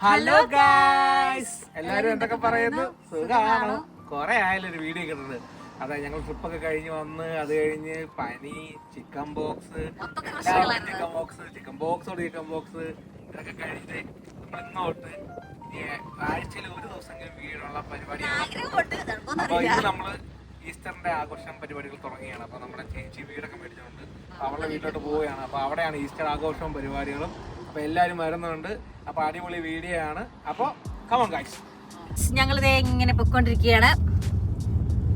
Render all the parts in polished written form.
Hello guys, എല്ലാരും എന്തൊക്കെ പറയുന്നു? സുഖമാണോ? കൊറേ ആയാലും ഒരു വീഡിയോ കിട്ടുന്നത്. അതെ, ഞങ്ങൾ ട്രിപ്പൊക്കെ കഴിഞ്ഞ് വന്ന് അത് കഴിഞ്ഞ് പനി, ചിക്കൻ ബോക്സ് ഇതൊക്കെ കഴിഞ്ഞ് നമ്മൾ ഇന്നോട്ട് ആഴ്ചയിൽ ഒരു ദിവസമെങ്കിലും വീടുള്ള പരിപാടിയാണ്. അപ്പൊ ഇന്ന് നമ്മള് ഈസ്റ്ററിന്റെ ആഘോഷം പരിപാടികൾ തുടങ്ങിയാണ്. അപ്പൊ നമ്മുടെ ചേച്ചി വീടൊക്കെ മേടിച്ചിട്ടുണ്ട്. അവളുടെ വീട്ടിലോട്ട് പോവുകയാണ്. അപ്പൊ അവിടെയാണ് ഈസ്റ്റർ ആഘോഷവും പരിപാടികളും. അപ്പൊ എല്ലാരും വരുന്നുണ്ട്. അപ്പൊ അടിപൊളി വീഡിയോ ആണ്. അപ്പൊ കമോൺ ഗൈസ്, ഞങ്ങളിതേ ഇങ്ങനെ പൊയ്ക്കൊണ്ടിരിക്കുകയാണ്.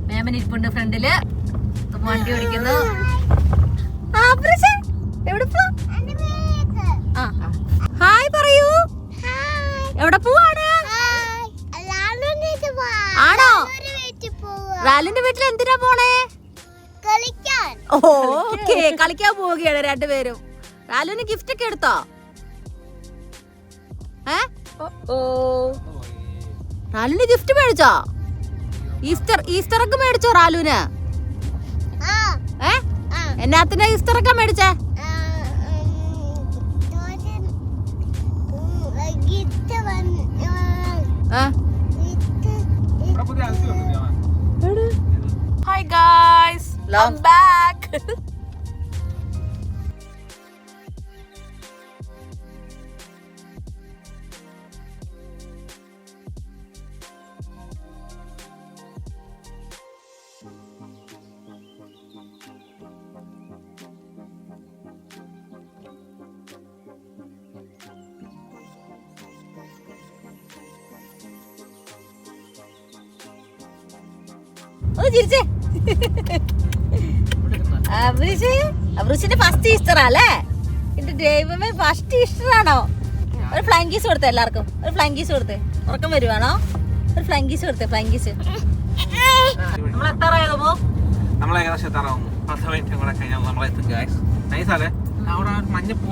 മേമൻ ഇരിപ്പുണ്ട് ഫ്രണ്ടില്, വണ്ടി ഓടിക്കുന്നു. ഹായ് പറയൂ. എവിടെ പോവാണ്? ആണോ? റാലിന്റെ വീട്ടിൽ എന്തിനാ പോണേ? ഓക്കേ, കളിക്കാൻ പോവുകയാണ് രണ്ടുപേരും. റാലുവിന് ഗിഫ്റ്റ് ഒക്കെ എടുത്തോ? റാലുവിന് ഗിഫ്റ്റ് മേടിച്ചോ? ഈസ്റ്റർ ഒക്കെ മേടിച്ചോ റാലുവിന്? എന്നാത്തിനാ ഈസ്റ്റർ ഒക്കെ മേടിച്ചേ? Hi guys, I'm back. അവൃഷിന്റെ ഫസ്റ്റ് ഈസ്റ്റർ അല്ലേ? എന്റെ ദൈവമേ, ഫസ്റ്റ് ഈസ്റ്റർ ആണോ? ഒരു ഫ്ലൈങ് കീസ് കൊടുത്തേ എല്ലാവർക്കും. ഒരു ഫ്ലൈങ് കീസ് കൊടുത്തേ. ഉറക്കം വരുവാണോ? ഒരു ഫ്ലൈങ് കീസ് കൊടുത്തേ. Flying keys. നമ്മൾ എത്താറായോ? നമ്മൾ ഏകദേശം എത്താറാവുന്നു. 10 മിനിറ്റും കൂടെ കഴിഞ്ഞാൽ നമ്മളെത്തും ഗൈസ്. നൈസല്ലേ? അവിടെ മഞ്ഞപ്പൂ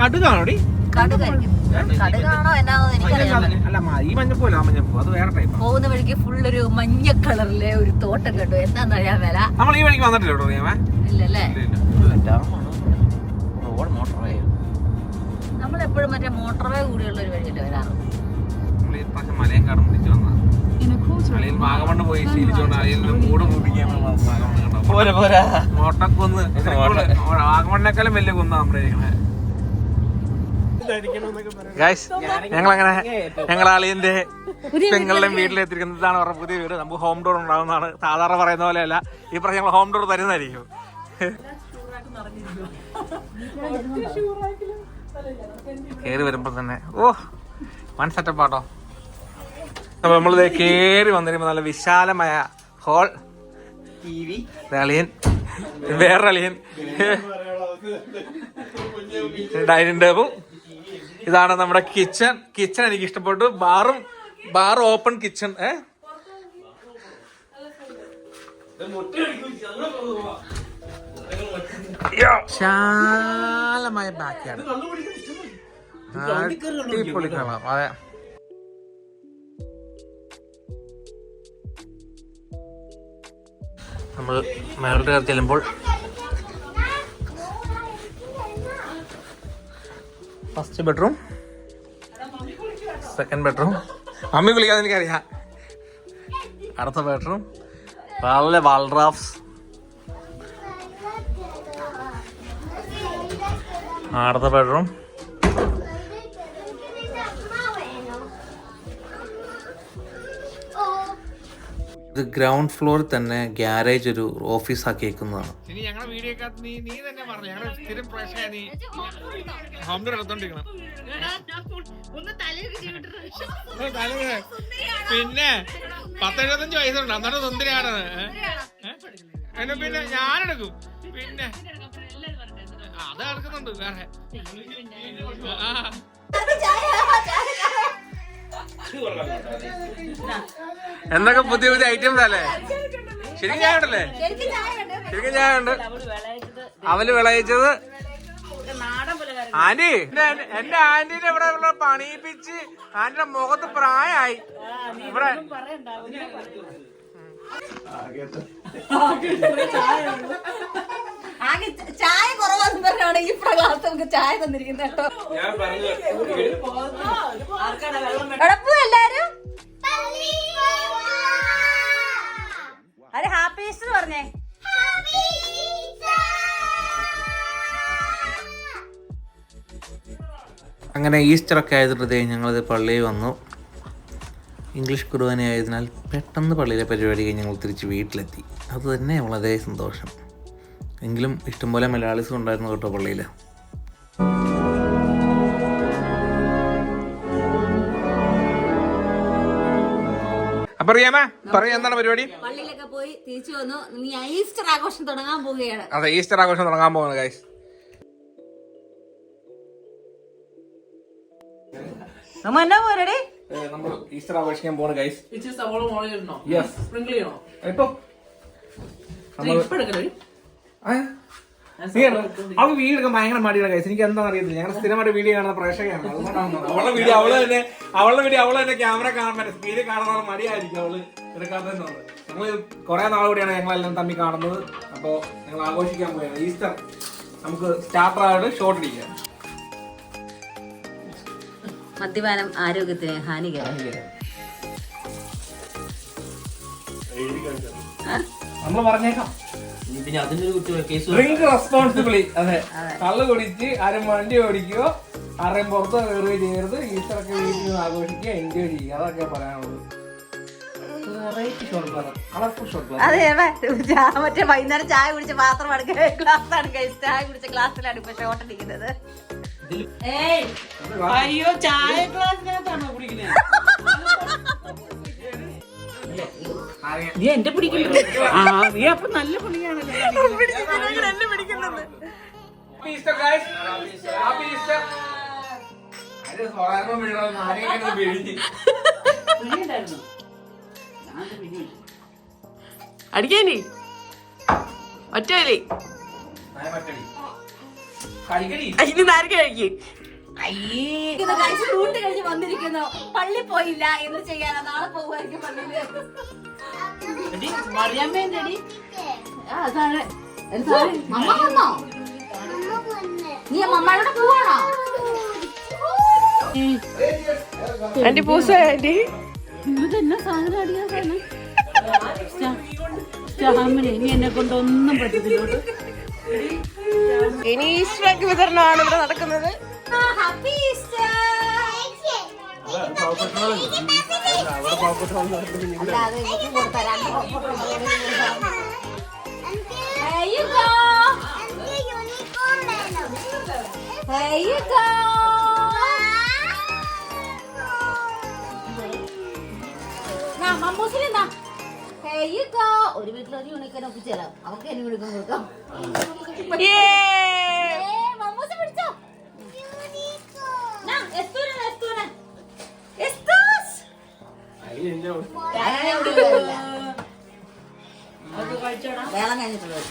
കടുകാണോടി? കടുകാണോ എന്നാണോ എനിക്കറിയാം. അല്ല, ഈ മഞ്ഞപ്പൂല്ല, ആ മഞ്ഞപ്പൂ അത് വേറെ ടൈപ്പ്. പോകുന്ന വഴിക്ക് ഫുള്ളൊരു മഞ്ഞ കളറിലെ ഒരു തോട്ടം കണ്ടു. എന്താന്ന് അറിയാൻ മേല. നമ്മൾ ഈ വഴിക്ക് വന്നിട്ടില്ല കേട്ടോ. ഇല്ലല്ലേ? നമ്മളെപ്പോഴും മറ്റേ മോട്ടോർവേ കൂടിയുള്ള ഒരു വഴിയല്ലേ വരാറ്. മലയും കാടും പിടിച്ചു വന്ന വാഗമണ്ണ് പോയി ശീലിച്ചോണ്ട് അതിൽ മൂട് മുടിക്കാൻ മോട്ടക്കുന്ന് വാഗമണ്ണേക്കാളും വലിയ കുന്ന നമ്മുടെ ഞങ്ങൾ അളിയന്റെ പെങ്ങളുടെയും വീട്ടിലെത്തിയിരിക്കുന്നത്. ഇതാണ് അവരുടെ പുതിയ വീട്. നമുക്ക് ഹോം ഡോർ ഉണ്ടാവുന്നതാണ്. സാധാരണ പറയുന്ന പോലെയല്ല, ഈ പ്രാവശ്യം ഞങ്ങൾ ഹോം ഡോർ തരുന്നതായിരിക്കും. കേറി വരുമ്പോ തന്നെ വൺ സെറ്റപ്പ് ആട്ടോ. അപ്പൊ നമ്മളിത് കേറി വന്നിരിക്കുമ്പോ നല്ല വിശാലമായ ഹോൾ, അളിയൻ, വേറൊരു അളിയൻ, ഡൈനിങ് ടേബിൾ. ഇതാണ് നമ്മുടെ കിച്ചൺ. കിച്ചൺ എനിക്ക് ഇഷ്ടപ്പെട്ടു. Bar open kitchen. വിശാലമായ ബാക്ക് യാർഡ്. അടിപൊളി കാണാം. അതെ, നമ്മൾ മേലോട്ട് കയറി ചെല്ലുമ്പോൾ first bedroom, second bedroom. Mummy വിളിക്കാതെ എനിക്കറിയാം. അടുത്ത ബെഡ്റൂം നല്ല വാൾഡ്രാഫ്സ്. അടുത്ത ബെഡ്റൂം ഇത് ഗ്രൗണ്ട് ഫ്ലോറിൽ തന്നെ ഗ്യാരേജ് ഒരു ഓഫീസ് ആക്കിയേക്കുന്നതാണ്. പിന്നെ 10-75 വയസ്സുണ്ട്, അന്നേരം സുന്ദരിയാണ്. പിന്നെ ഞാനെടുക്കും. പിന്നെ അത് എടുക്കുന്നുണ്ട് വേറെ. എന്തൊക്കെ പുതിയ പുതിയ ഐറ്റംസ് അല്ലേ? ശരിക്കും ചായ ഉണ്ടല്ലേ? ശരിക്കും ചായ ഉണ്ട്. അവല് വിളയിച്ചത്. ആന്റി, എന്റെ ആന്റീനെ ഇവിടെ പണിയിപ്പിച്ച് ആന്റിന്റെ മുഖത്ത് പ്രായമായി. ഇവിടെ ചായ കുറവാന്ന് പറഞ്ഞ ആണ് ഈ ക്ലാസ് നമുക്ക് ചായ തന്നിരിക്കുന്നത് കേട്ടോ. എവിടെ പോവാ എല്ലാരും? അരെ ഹാപ്പി ഈസ്റ്റർ പറഞ്ഞേ. അങ്ങനെ ഈസ്റ്ററൊക്കെ ആയതുകൊണ്ട് ഞങ്ങളത് പള്ളിയിൽ വന്നു. ഇംഗ്ലീഷ് കുർബാന ആയതിനാൽ പെട്ടെന്ന് പള്ളിയിലെ പരിപാടി കഴിഞ്ഞ് ഞങ്ങൾ തിരിച്ച് വീട്ടിലെത്തി. അത് തന്നെ വളരെ സന്തോഷം. എങ്കിലും ഇഷ്ടംപോലെ മലയാളീസും ഉണ്ടായിരുന്നു കേട്ടോ പള്ളിയിൽ. അപ്പൊ എന്താണ് പരിപാടി? പള്ളിയിലൊക്കെ പോയി തിരിച്ചു വന്നു. ഈസ്റ്റർ ആഘോഷം തുടങ്ങാൻ പോവുകയാണ്. അതെ, ഈസ്റ്റർ ആഘോഷം തുടങ്ങാൻ പോകുന്നത് ഗൈസ്. എന്നാ പോരടി നമ്മൾ ഈസ്റ്റർ ആഘോഷിക്കാൻ പോകുന്ന ഗൈസ്. അവൾക്ക് വീഡിയോ എടുക്കാൻ ഭയങ്കര മടിയാണ് ഗൈസ്. എനിക്ക് എന്താണെന്ന് അറിയത്തില്ല. ഞങ്ങൾ സ്ഥിരമായിട്ട് വീഡിയോ കാണുന്ന പ്രേക്ഷകയാണ്. അവളുടെ വീഡിയോ അവള് തന്നെ ക്യാമറ കാണാൻ സ്പീഡിൽ കാണുന്ന മടിയായിരിക്കും അവള് എടുക്കാത്തതെന്നുള്ളത്. ഞങ്ങൾ കുറെ നാളുകൂടിയാണ് ഞങ്ങളെല്ലാം തമ്മിൽ കാണുന്നത്. അപ്പോൾ ഞങ്ങൾ ആഘോഷിക്കാൻ പോയാണ് ഈസ്റ്റർ. നമുക്ക് സ്റ്റാർട്ടറായിട്ട് ഷോട്ട് അടിക്കാം. മദ്യപാനം ആരോഗ്യത്തിന് ഹാനികരം. നമ്മൾ പറഞ്ഞേക്കാം, ഡ്രിങ്ക് റെസ്പോൺസിബിളി. അതെ, കള്ള് കുടിച്ച് ആരും വണ്ടി ഓടിക്കുകയോ ആരെയും പുറത്ത് കയറുകയോ ചെയ്യരുത്. ഈസ്റ്ററൊക്കെ വീട്ടിൽ നിന്ന് ആഘോഷിക്കുക, എൻജോയ് ചെയ്യുക. അതൊക്കെ പറയാനുള്ളത്. അതെ, മറ്റേ വൈകുന്നേരം ചായ കുടിച്ച പാത്രം ഗ്ലാസ്സാണ് ചായ കുടിച്ച ഗ്ലാസ്സിലാണ് ഇപ്പൊ ഷോട്ട് അടിക്കുന്നത്. അയ്യോ, ചായ ഗ്ലാസ്സിനകത്താണോ കുടിക്കുന്നത്? നീ എന്റെ പിടിക്കുന്നത്? നീ അപ്പൊ നല്ല പണിയാണല്ലോ. അടിക്കാനി ഒറ്റവലി അതിന് നാരങ്ങ കഴിക്കും. ഷൂട്ട് കഴിഞ്ഞ് വന്നിരിക്കുന്നു. പള്ളി പോയില്ല, എന്ന് ചെയ്യാനാ? നാളെ പോകുമായിരിക്കും പള്ളിയില്. മമ്മ വന്നോ? നീ മമ്മയോടെ പോവാണോ? ആന്റി പൂസ ആന്റി ഇതെന്നാ സാധനം അടിയാ സാധനം? ഇനി എന്നെ കൊണ്ടൊന്നും പറ്റത്തില്ല. ഇനി ഈസ്റ്റർ വിതരണമാണ് ഇവിടെ നടക്കുന്നത്. Happy Easter. ഒരു വീട്ടിൽ ഒരു യൂണിക്കൻ ഒപ്പിച്ചാലോ? അവർക്ക് എന്നെ യൂണിക്കൻ കൊടുക്കാം. വേളം കഴിഞ്ഞിട്ടുള്ളത്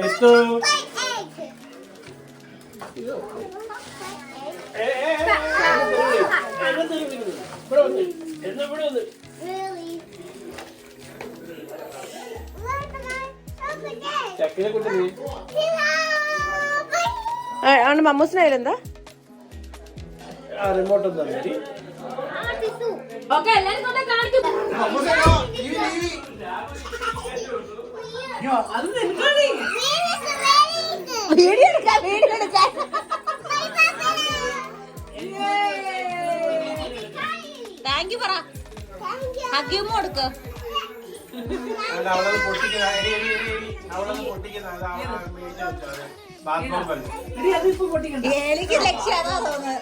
Esto ആണ് മമ്മൂസിനായാലെന്താ? റിമോട്ട് ഓക്കെ, എല്ലാരും കൊണ്ടേ കാണിക്കും. വീഡിയോ എടുക്കാം, വീഡിയോ എടുക്കാം. താങ്ക് യു പറ. ഹഗ്യൂമോ കൊടുക്കോ? എനിക്ക് ലക്ഷ്യാണോ തോന്നുന്നത്?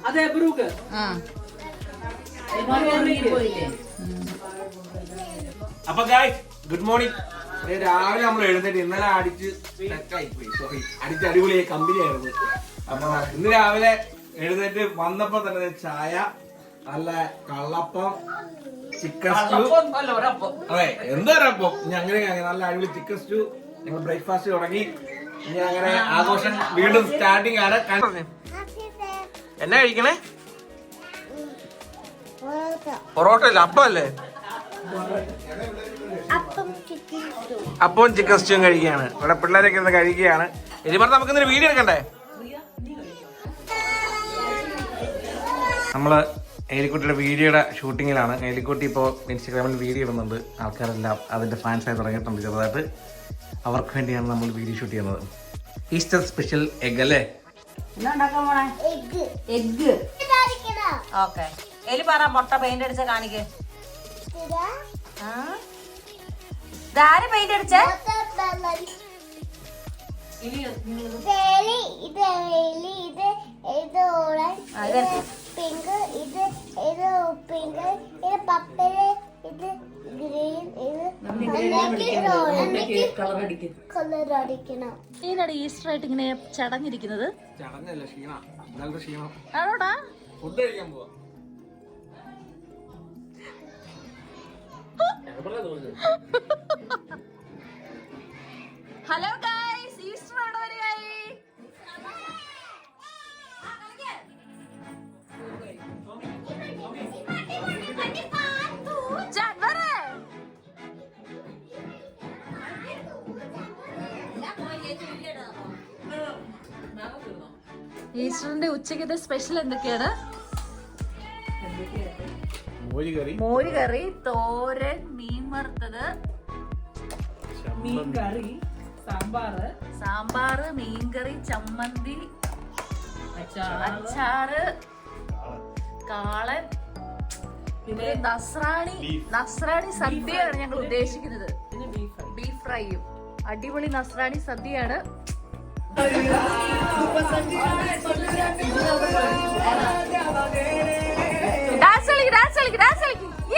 അതെ, ബ്രൂക്ക്. അപ്പൊ ഗായ്സ്, ഗുഡ് മോർണിംഗ്. രാവിലെ നമ്മൾ എഴുന്നേറ്റ് ഇന്നലെ അടിച്ച് അടിപൊളിയായി കമ്പനി ആയിരുന്നു. അപ്പൊ ഇന്ന് രാവിലെ എഴുന്നേറ്റ് വന്നപ്പോ തന്നെ ചായ, നല്ല കള്ളപ്പം, ചിക്കൻ സ്റ്റൂ. അതെ, എന്തോരപ്പം. ഇനി അങ്ങനെ നല്ല അടിപൊളി ചിക്കൻ സ്റ്റൂ. ഞങ്ങൾ ബ്രേക്ക്ഫാസ്റ്റ് തുടങ്ങി. ഇനി അങ്ങനെ ആഘോഷം വീണ്ടും സ്റ്റാർട്ടിങ് ആണ്. എന്നാ കഴിക്കണേ? പൊറോട്ട അല്ല, അപ്പം അല്ലേ? അപ്പവും ചിക്കൻ സ്റ്റൂവും കഴിക്കുകയാണ്. ഇവിടെ പിള്ളേരൊക്കെ ഇരുന്ന് കഴിക്കുകയാണ്. ഇനി പറഞ്ഞ നമുക്ക് ഇന്നൊരു വീഡിയോ എടുക്കണ്ടേ? നമ്മള് ഏലിക്കുട്ടിയുടെ വീഡിയോയുടെ ഷൂട്ടിങ്ങിലാണ്. ഏലിക്കുട്ടി ഇപ്പോൾ ഇൻസ്റ്റാഗ്രാമിൽ വീഡിയോ ഇടുന്നുണ്ട്. ആൾക്കാരെല്ലാം അതിന്റെ ഫാൻസായി തുടങ്ങിയിട്ടുണ്ട് ചെറുതായിട്ട്. അവർക്ക് വേണ്ടിയാണ് നമ്മൾ വീഡിയോ ഷൂട്ട് ചെയ്യുന്നത്. ഈസ്റ്റർ സ്പെഷ്യൽ എഗ് അല്ലേ? എഗ്. ഓക്കെ, എലി പറ മുട്ട പെയിന്റ് അടിച്ച കാണിക്ക്. ഇതാര് പെയിന്റ് അടിച്ചേ? പിങ്ക്, ഇത് പിങ്ക്, ഇത് പപ്പല്, ഇത് ഗ്രീൻ, ഇത് കളർ അടിക്കണം. ഈനാണ് ഈസ്റ്റർ ആയിട്ട് ഇങ്ങനെ ചടഞ്ഞിരിക്കുന്നത്. ചടഞ്ഞല്ല, ക്ഷീണം. നല്ല ക്ഷീണം. ആണോടാ? ഫുഡ് കഴിക്കാൻ പോവാ. ഹലോ ഗൈസ്, ഈസ്റ്റർ അവിടെ വരികയായി. ഈസ്റ്ററിന്റെ ഉച്ചക്കത്തെ സ്പെഷ്യൽ എന്തൊക്കെയാണ്? മോര് കറി, തോരൻ, മീൻ വറുത്തത്, സാമ്പാറ്, മീൻകറി, ചമ്മന്തി, അച്ചാറ്, കാളൻ, പിന്നെ നസ്രാണി സദ്യയാണ് ഞങ്ങൾ ഉദ്ദേശിക്കുന്നത്. ബീഫ് ഫ്രൈയും. അടിപൊളി നസ്രാണി സദ്യയാണ്. ഡാൻസ് കളിക്ക്.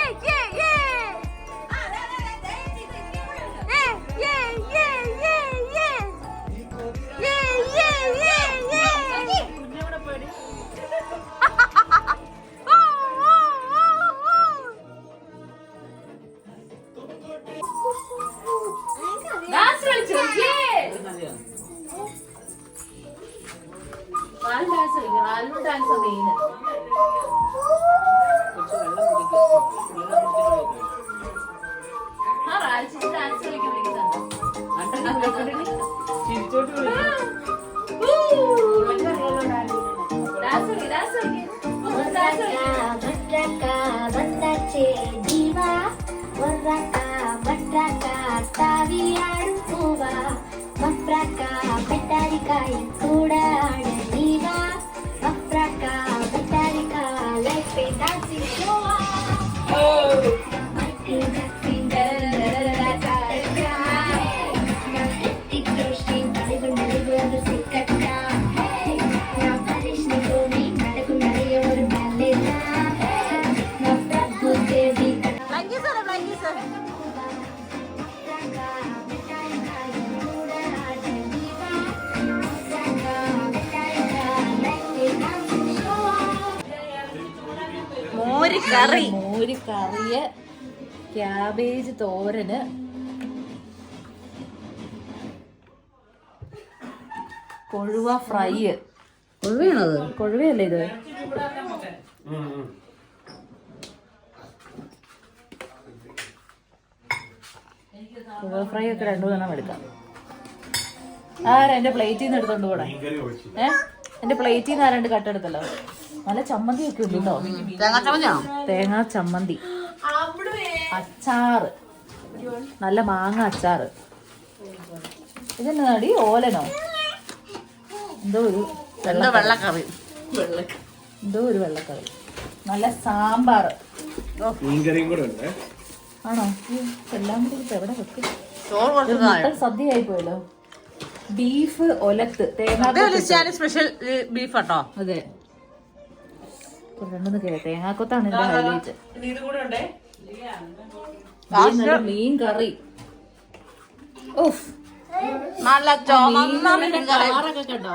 Dance main. ഡാൻസ് കളിക്കാൻ മോര് കറിയ്, ക്യാബേജ് തോരന്, കൊഴുവ ഫ്രൈ. കൊഴുവയാണത്? കൊഴുവയല്ലേ ഇത്? കൊഴുവ ഫ്രൈ ഒക്കെ 2 എടുക്കാം. എന്റെ പ്ലേറ്റിൽ നിന്ന് എടുത്തോണ്ട് പോടാ. എന്റെ പ്ലേറ്റിൽ നിന്ന് 2 കട്ടെടുത്തല്ലോ. നല്ല ചമ്മന്തി ഒക്കെ ഉണ്ട് കേട്ടോ. തേങ്ങാ ചമ്മന്തി, അച്ചാറ്, നല്ല മാങ്ങ അച്ചാറ്. ഇതെന്നാടി ഓലനോ? എന്തോ ഒരു വെള്ളക്കറി. നല്ല സാമ്പാർ. ആണോ? എല്ലാം കൂടി എവിടെ വെക്കും? സദ്യയായി പോയല്ലോ. ബീഫ് ഒലത്ത്, സ്പെഷ്യൽ ബീഫ് കേട്ടോ. അതെ, തേങ്ങാക്കൊത്താണ് എന്റെ ഹൈലൈറ്റ്. മീൻ കറി. കണ്ടോ?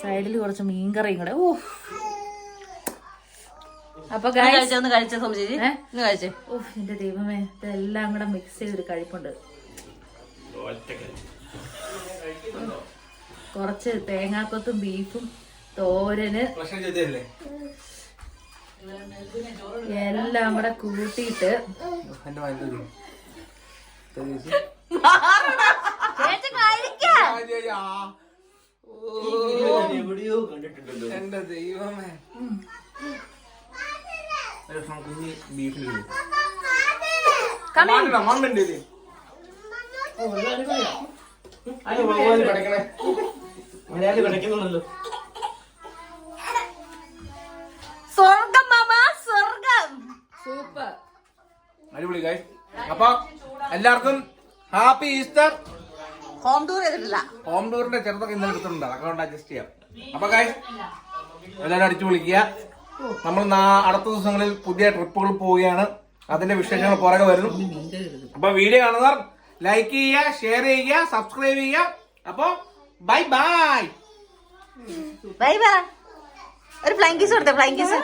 സൈഡിൽ കുറച്ച് മീൻ കറിയും കൂടെ. അപ്പൊ ഒന്ന് കഴിച്ച സംശയി ഒന്ന് കഴിച്ചേ. എന്റെ ദൈവമേ, ഇതെല്ലാം കൂടെ മിക്സ് ചെയ്തൊരു കഴിപ്പുണ്ട്. കുറച്ച് തേങ്ങാക്കൊത്തും ബീഫും തോരന് എല്ലാം കൂടെ കൂട്ടിയിട്ട് എന്റെ ദൈവമേ. ബീഫിന് സ്വർഗം മാമ, സ്വർഗം. സൂപ്പർ. അടിപൊളി ഗൈസ്. അപ്പൊ എല്ലാവർക്കും ഹാപ്പി ഈസ്റ്റർ. ഹോം ടൂർ ചെയ്തിട്ടില്ല. ഹോം ടൂറിന്റെ ചെറുതൊക്കെ ഇന്നലെ എടുത്തിട്ടുണ്ട്, അതൊക്കെ അഡ്ജസ്റ്റ് ചെയ്യാം. അപ്പൊ ഗൈസ് എല്ലാവരും അടിച്ചു വിളിക്കുക. നമ്മൾ അടുത്ത ദിവസങ്ങളിൽ പുതിയ ട്രിപ്പുകൾ പോവുകയാണ്. അതിന്റെ വിശേഷങ്ങൾ പുറകെ വരുന്നു. അപ്പൊ വീഡിയോ കാണുന്നവർ ലൈക്ക് ചെയ്യുക, ഷെയർ ചെയ്യുക, സബ്സ്ക്രൈബ് ചെയ്യുക. അപ്പൊ ബൈ ബൈ. Bye bye. ഒരു ഫ്ലൈങ് കിസ് കൊടുത്തേ, ഫ്ലൈങ് കിസ്.